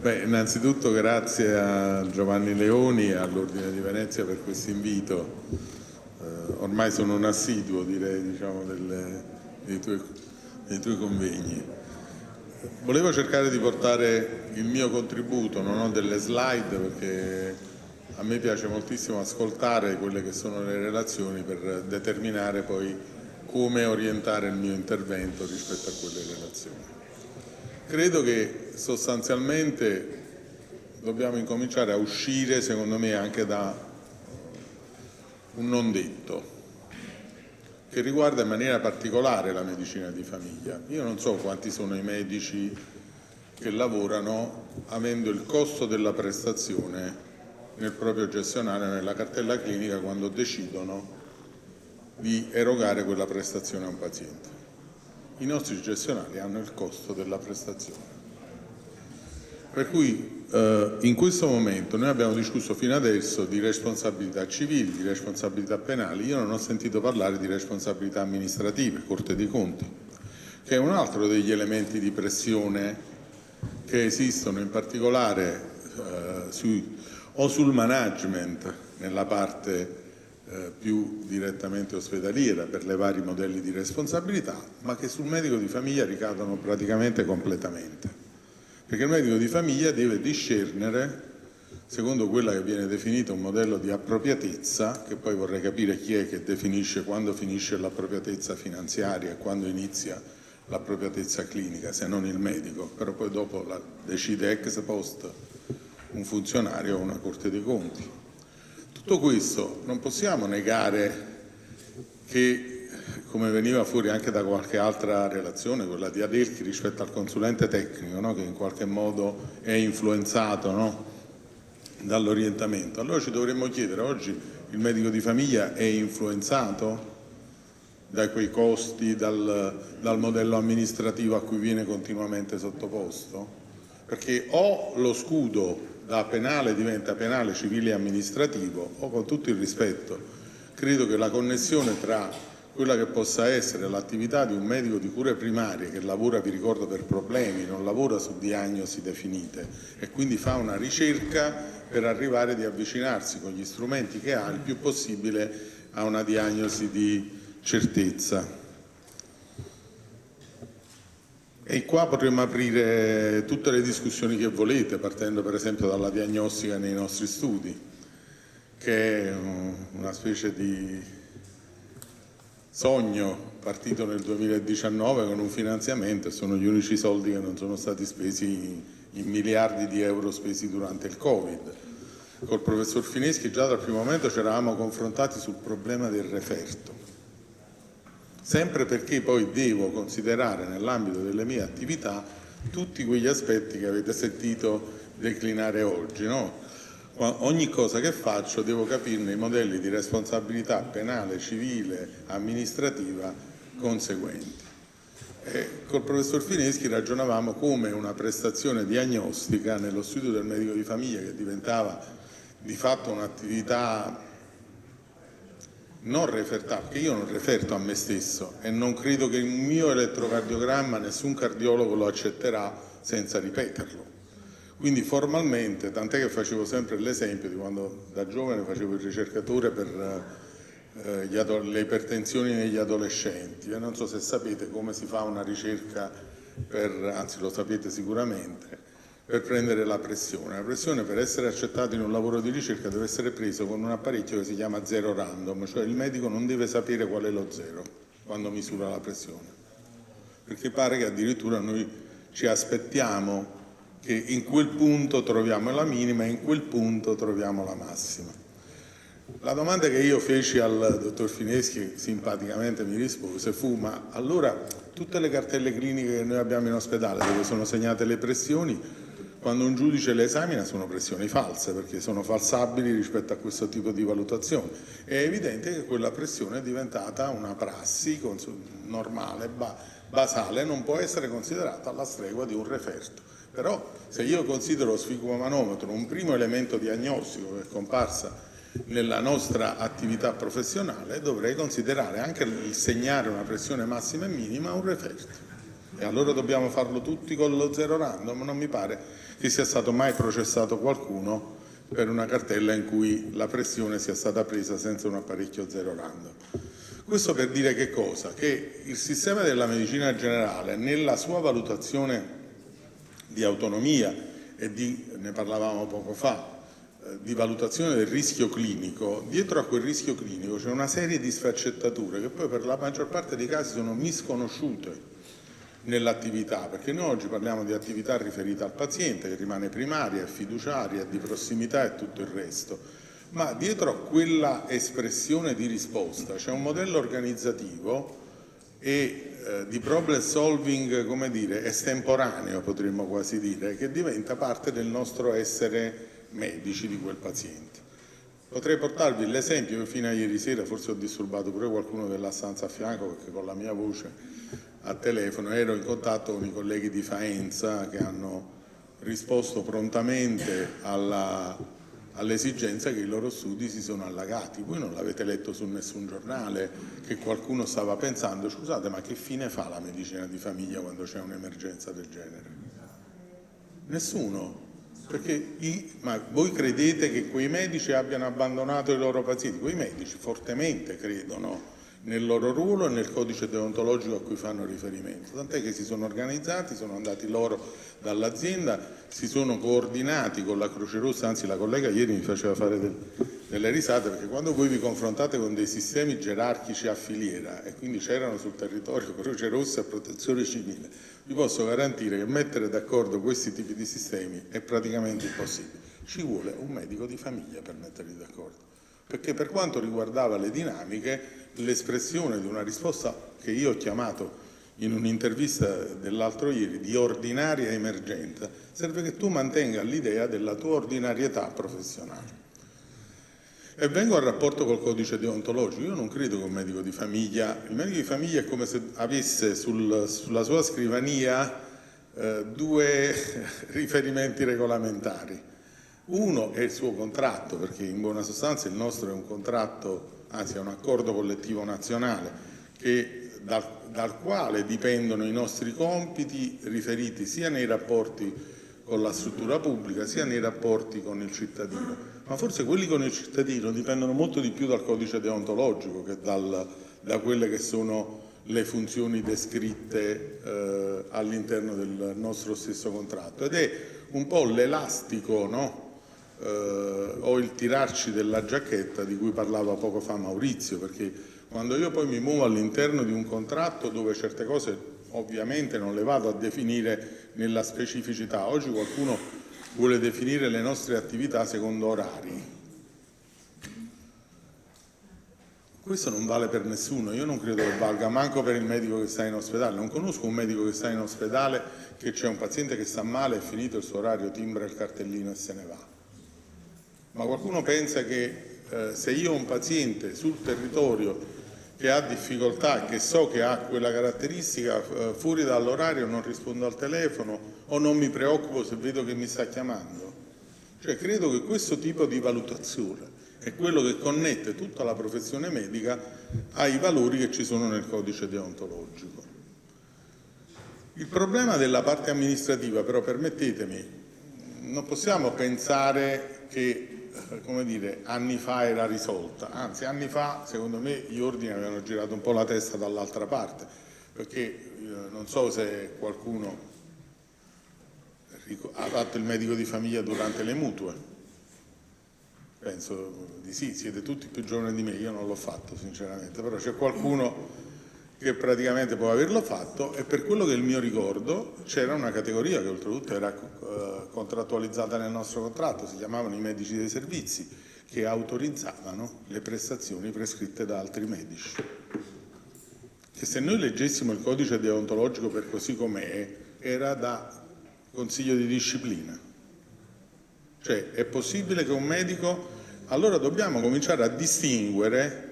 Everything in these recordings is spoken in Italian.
Beh, innanzitutto grazie a Giovanni Leoni e all'Ordine di Venezia per questo invito. Ormai sono un assiduo, direi, diciamo, dei tuoi convegni. Volevo cercare di portare il mio contributo, non ho delle slide perché a me piace moltissimo ascoltare quelle che sono le relazioni per determinare poi come orientare il mio intervento rispetto a quelle relazioni. Credo che sostanzialmente dobbiamo incominciare a uscire, secondo me, anche da un non detto che riguarda in maniera particolare la medicina di famiglia. Io non so quanti sono i medici che lavorano avendo il costo della prestazione nel proprio gestionale, nella cartella clinica, quando decidono di erogare quella prestazione a un paziente. I nostri gestionali hanno il costo della prestazione. Per cui in questo momento noi abbiamo discusso fino adesso di responsabilità civili, di responsabilità penali. Io non ho sentito parlare di responsabilità amministrative, Corte dei Conti, che è un altro degli elementi di pressione che esistono in particolare sul management nella parte più direttamente ospedaliera per le vari modelli di responsabilità, ma che sul medico di famiglia ricadono praticamente completamente. Perché il medico di famiglia deve discernere, secondo quella che viene definita un modello di appropriatezza, che poi vorrei capire chi è che definisce quando finisce l'appropriatezza finanziaria e quando inizia l'appropriatezza clinica, se non il medico, però poi dopo la decide ex post un funzionario o una Corte dei Conti. Tutto questo non possiamo negare che, come veniva fuori anche da qualche altra relazione, quella di Adelchi rispetto al consulente tecnico, no? Che in qualche modo è influenzato, no? Dall'orientamento. Allora ci dovremmo chiedere, oggi il medico di famiglia è influenzato da quei costi, dal modello amministrativo a cui viene continuamente sottoposto? Perché o lo scudo da penale diventa penale, civile e amministrativo, o, con tutto il rispetto, credo che la connessione tra quella che possa essere l'attività di un medico di cure primarie che lavora, vi ricordo, per problemi, non lavora su diagnosi definite e quindi fa una ricerca per arrivare ad avvicinarsi con gli strumenti che ha il più possibile a una diagnosi di certezza. E qua potremmo aprire tutte le discussioni che volete, partendo per esempio dalla diagnostica nei nostri studi, che è una specie di sogno partito nel 2019 con un finanziamento, e sono gli unici soldi che non sono stati spesi in miliardi di euro spesi durante il Covid. Col professor Fineschi già dal primo momento ci eravamo confrontati sul problema del referto, sempre perché poi devo considerare nell'ambito delle mie attività tutti quegli aspetti che avete sentito declinare oggi, no? Ogni cosa che faccio devo capirne i modelli di responsabilità penale, civile, amministrativa conseguenti. Col professor Fineschi ragionavamo come una prestazione diagnostica nello studio del medico di famiglia, che diventava di fatto un'attività non refertata, perché io non referto a me stesso e non credo che il mio elettrocardiogramma nessun cardiologo lo accetterà senza ripeterlo. Quindi formalmente, tant'è che facevo sempre l'esempio di quando da giovane facevo il ricercatore per le ipertensioni negli adolescenti. Non so se sapete come si fa una ricerca, anzi lo sapete sicuramente, per prendere la pressione. La pressione, per essere accettato in un lavoro di ricerca, deve essere preso con un apparecchio che si chiama zero random, cioè il medico non deve sapere qual è lo zero quando misura la pressione, perché pare che addirittura noi ci aspettiamo che in quel punto troviamo la minima e in quel punto troviamo la massima. La domanda che io feci al dottor Fineschi, che simpaticamente mi rispose, fu: ma allora tutte le cartelle cliniche che noi abbiamo in ospedale, dove sono segnate le pressioni, quando un giudice le esamina sono pressioni false, perché sono falsabili rispetto a questo tipo di valutazione? È evidente che quella pressione è diventata una prassi normale, basale, non può essere considerata alla stregua di un referto. Però se io considero lo sfigmomanometro un primo elemento diagnostico che è comparsa nella nostra attività professionale, dovrei considerare anche il segnare una pressione massima e minima un referto. E allora dobbiamo farlo tutti con lo zero random? Non mi pare che sia stato mai processato qualcuno per una cartella in cui la pressione sia stata presa senza un apparecchio zero random. Questo per dire che cosa? Che il sistema della medicina generale, nella sua valutazione di autonomia e ne parlavamo poco fa, di valutazione del rischio clinico, dietro a quel rischio clinico c'è una serie di sfaccettature che poi per la maggior parte dei casi sono misconosciute nell'attività, perché noi oggi parliamo di attività riferita al paziente che rimane primaria, è fiduciaria, di prossimità e tutto il resto, ma dietro a quella espressione di risposta c'è un modello organizzativo e di problem solving, come dire, estemporaneo potremmo quasi dire, che diventa parte del nostro essere medici di quel paziente. Potrei portarvi l'esempio che fino a ieri sera, forse ho disturbato pure qualcuno della stanza a fianco perché con la mia voce a telefono ero in contatto con i colleghi di Faenza che hanno risposto prontamente all'esigenza che i loro studi si sono allagati. Voi non l'avete letto su nessun giornale che qualcuno stava pensando, scusate, ma che fine fa la medicina di famiglia quando c'è un'emergenza del genere? Nessuno. Perché ma voi credete che quei medici abbiano abbandonato i loro pazienti? Quei medici fortemente credono nel loro ruolo e nel codice deontologico a cui fanno riferimento, tant'è che si sono organizzati, sono andati loro dall'azienda, si sono coordinati con la Croce Rossa, anzi la collega ieri mi faceva fare delle risate perché quando voi vi confrontate con dei sistemi gerarchici a filiera e quindi c'erano sul territorio Croce Rossa e Protezione Civile, vi posso garantire che mettere d'accordo questi tipi di sistemi è praticamente impossibile. Ci vuole un medico di famiglia per metterli d'accordo, perché per quanto riguardava le dinamiche, l'espressione di una risposta che io ho chiamato in un'intervista dell'altro ieri di ordinaria emergenza, serve che tu mantenga l'idea della tua ordinarietà professionale. E vengo al rapporto col codice deontologico. Io non credo che un medico di famiglia, il medico di famiglia è come se avesse sulla sua scrivania due riferimenti regolamentari. Uno è il suo contratto, perché in buona sostanza il nostro è un contratto, anzi è un accordo collettivo nazionale, dal quale dipendono i nostri compiti riferiti sia nei rapporti con la struttura pubblica sia nei rapporti con il cittadino. Ma forse quelli con il cittadino dipendono molto di più dal codice deontologico che da quelle che sono le funzioni descritte all'interno del nostro stesso contratto. Ed è un po' l'elastico, no? O il tirarci della giacchetta di cui parlava poco fa Maurizio, perché quando io poi mi muovo all'interno di un contratto dove certe cose ovviamente non le vado a definire nella specificità, oggi qualcuno vuole definire le nostre attività secondo orari. Questo non vale per nessuno, io non credo che valga manco per il medico che sta in ospedale, non conosco un medico che sta in ospedale che c'è un paziente che sta male, è finito il suo orario, timbra il cartellino e se ne va. Ma qualcuno pensa che se io ho un paziente sul territorio che ha difficoltà, che so che ha quella caratteristica, fuori dall'orario non rispondo al telefono o non mi preoccupo se vedo che mi sta chiamando? Cioè credo che questo tipo di valutazione è quello che connette tutta la professione medica ai valori che ci sono nel codice deontologico. Il problema della parte amministrativa, però, permettetemi, non possiamo pensare che come dire, anni fa era risolta, anzi anni fa secondo me gli ordini avevano girato un po' la testa dall'altra parte, perché non so se qualcuno ha fatto il medico di famiglia durante le mutue, penso di sì, siete tutti più giovani di me, io non l'ho fatto sinceramente, però c'è qualcuno che praticamente può averlo fatto e per quello che è il mio ricordo c'era una categoria che oltretutto era contrattualizzata nel nostro contratto, si chiamavano i medici dei servizi, che autorizzavano le prestazioni prescritte da altri medici. Che se noi leggessimo il codice deontologico per così com'è, era da consiglio di disciplina. Cioè è possibile che un medico, allora dobbiamo cominciare a distinguere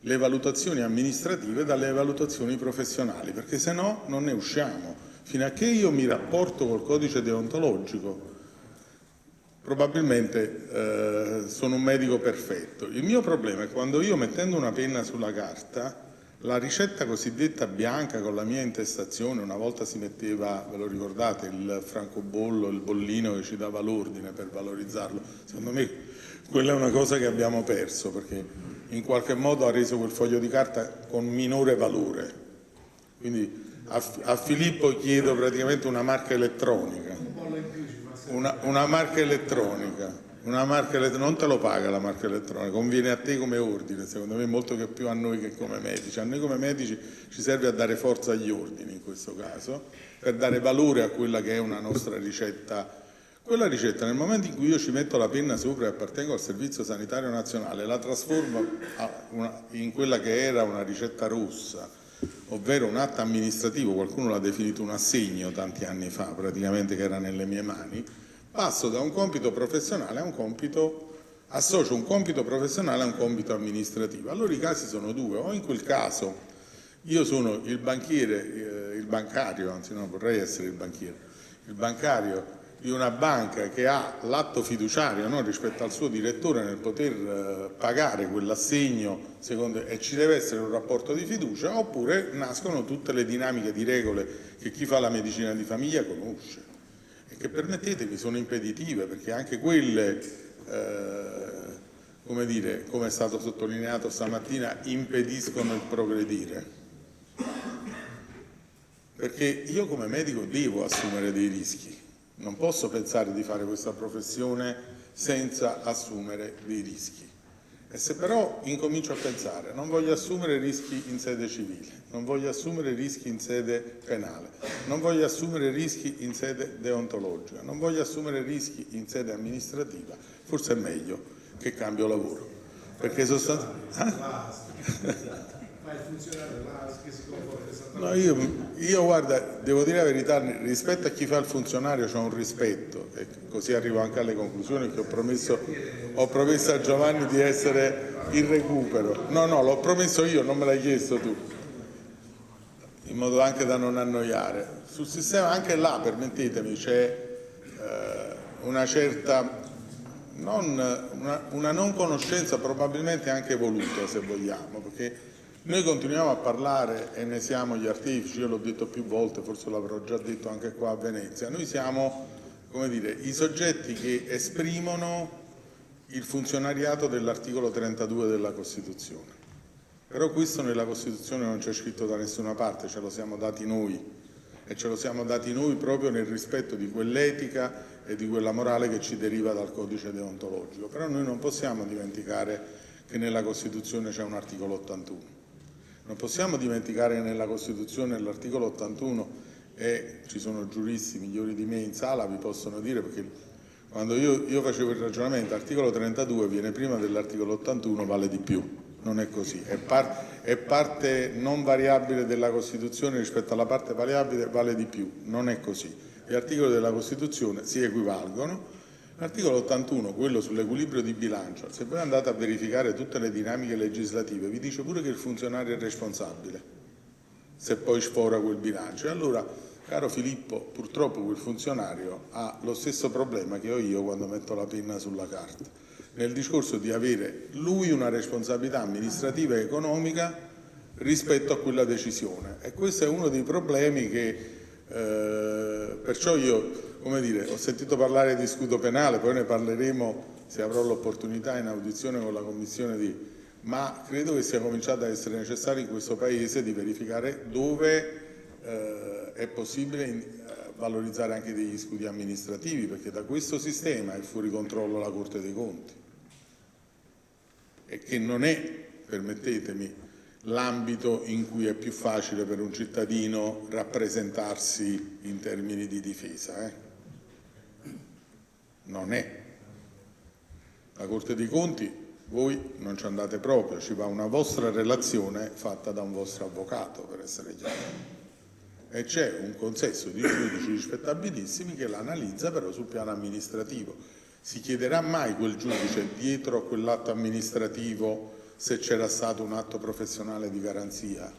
le valutazioni amministrative dalle valutazioni professionali, perché se no non ne usciamo. Fino a che io mi rapporto col codice deontologico, probabilmente sono un medico perfetto. Il mio problema è quando io, mettendo una penna sulla carta, La ricetta cosiddetta bianca con la mia intestazione, una volta si metteva, ve lo ricordate, il francobollo, il bollino che ci dava l'ordine per valorizzarlo, secondo me quella è una cosa che abbiamo perso, perché in qualche modo ha reso quel foglio di carta con minore valore. Quindi a Filippo chiedo praticamente una marca elettronica, una marca elettronica. Non te lo paga la marca elettronica, conviene a te come ordine, secondo me molto che più a noi che come medici. A noi come medici ci serve a dare forza agli ordini in questo caso, per dare valore a quella che è una nostra ricetta. Quella ricetta, nel momento in cui io ci metto la penna sopra e appartengo al Servizio Sanitario Nazionale, la trasformo in quella che era una ricetta rossa, ovvero un atto amministrativo, qualcuno l'ha definito un assegno tanti anni fa, praticamente, che era nelle mie mani. Passo da un compito professionale a un compito, associo un compito professionale a un compito amministrativo. Allora i casi sono due, o in quel caso io sono il banchiere, il bancario, anzi non vorrei essere il bancario di una banca che ha l'atto fiduciario, no, rispetto al suo direttore nel poter pagare quell'assegno e ci deve essere un rapporto di fiducia, oppure nascono tutte le dinamiche di regole che chi fa la medicina di famiglia conosce. Che, permettetemi, sono impeditive, perché anche quelle, come dire, come è stato sottolineato stamattina, impediscono il progredire. Perché io come medico devo assumere dei rischi, non posso pensare di fare questa professione senza assumere dei rischi. E se però incomincio a pensare, non voglio assumere rischi in sede civile, non voglio assumere rischi in sede penale, non voglio assumere rischi in sede deontologica, non voglio assumere rischi in sede amministrativa, forse è meglio che cambio lavoro. Perché No, io guarda, devo dire la verità, rispetto a chi fa il funzionario c'è un rispetto, e così arrivo anche alle conclusioni che ho promesso a Giovanni di essere in recupero. No, l'ho promesso io, non me l'hai chiesto tu, in modo anche da non annoiare. Sul sistema anche là, permettetemi, c'è una certa una non conoscenza, probabilmente anche voluta se vogliamo, perché noi continuiamo a parlare e ne siamo gli artefici, io l'ho detto più volte, forse l'avrò già detto anche qua a Venezia, noi siamo, come dire, i soggetti che esprimono il funzionariato dell'articolo 32 della Costituzione. Però questo nella Costituzione non c'è scritto da nessuna parte, ce lo siamo dati noi, e ce lo siamo dati noi proprio nel rispetto di quell'etica e di quella morale che ci deriva dal codice deontologico. Però noi non possiamo dimenticare che nella Costituzione c'è un articolo 81. Non possiamo dimenticare che nella Costituzione l'articolo 81, e ci sono giuristi migliori di me in sala, vi possono dire, perché quando io facevo il ragionamento, l'articolo 32 viene prima dell'articolo 81, vale di più. Non è così, è parte non variabile della Costituzione rispetto alla parte variabile, vale di più, non è così. Gli articoli della Costituzione si equivalgono. L'articolo 81, quello sull'equilibrio di bilancio, se voi andate a verificare tutte le dinamiche legislative, vi dice pure che il funzionario è responsabile se poi sfora quel bilancio. E allora, caro Filippo, purtroppo quel funzionario ha lo stesso problema che ho io quando metto la penna sulla carta, nel discorso di avere lui una responsabilità amministrativa e economica rispetto a quella decisione. E questo è uno dei problemi che perciò io, come dire, ho sentito parlare di scudo penale, poi ne parleremo se avrò l'opportunità in audizione con la Commissione ma credo che sia cominciato a essere necessario in questo Paese di verificare dove è possibile valorizzare anche degli scudi amministrativi, perché da questo sistema è fuori controllo la Corte dei Conti, e che non è, permettetemi, l'ambito in cui è più facile per un cittadino rappresentarsi in termini di difesa. Non è. La Corte dei Conti, voi non ci andate proprio, ci va una vostra relazione fatta da un vostro avvocato, per essere chiaro. E c'è un consesso di giudici rispettabilissimi che l'analizza però sul piano amministrativo. Si chiederà mai quel giudice dietro a quell'atto amministrativo se c'era stato un atto professionale di garanzia,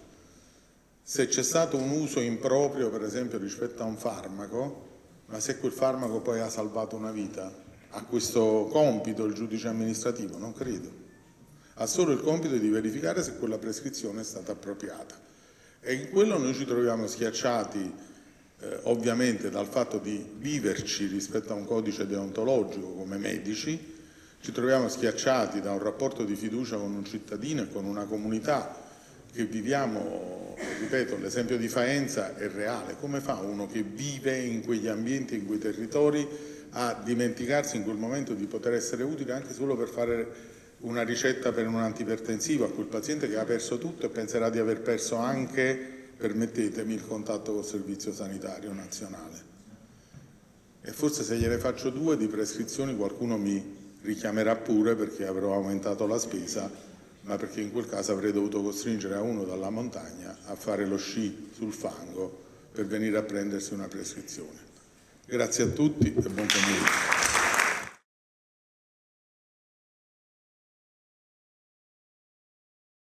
se c'è stato un uso improprio, per esempio, rispetto a un farmaco, ma se quel farmaco poi ha salvato una vita? Ha questo compito il giudice amministrativo? Non credo. ha solo il compito di verificare se quella prescrizione è stata appropriata. E in quello noi ci troviamo schiacciati ovviamente dal fatto di viverci rispetto a un codice deontologico come medici, ci troviamo schiacciati da un rapporto di fiducia con un cittadino e con una comunità che viviamo, ripeto, l'esempio di Faenza è reale. Come fa uno che vive in quegli ambienti, in quei territori, a dimenticarsi in quel momento di poter essere utile anche solo per fare una ricetta per un antipertensivo a quel paziente che ha perso tutto e penserà di aver perso anche, permettetemi, il contatto col Servizio Sanitario Nazionale? E forse se gliene faccio 2 di prescrizioni qualcuno mi richiamerà pure perché avrò aumentato la spesa, ma perché in quel caso avrei dovuto costringere a uno dalla montagna a fare lo sci sul fango per venire a prendersi una prescrizione. Grazie a tutti e buon pomeriggio.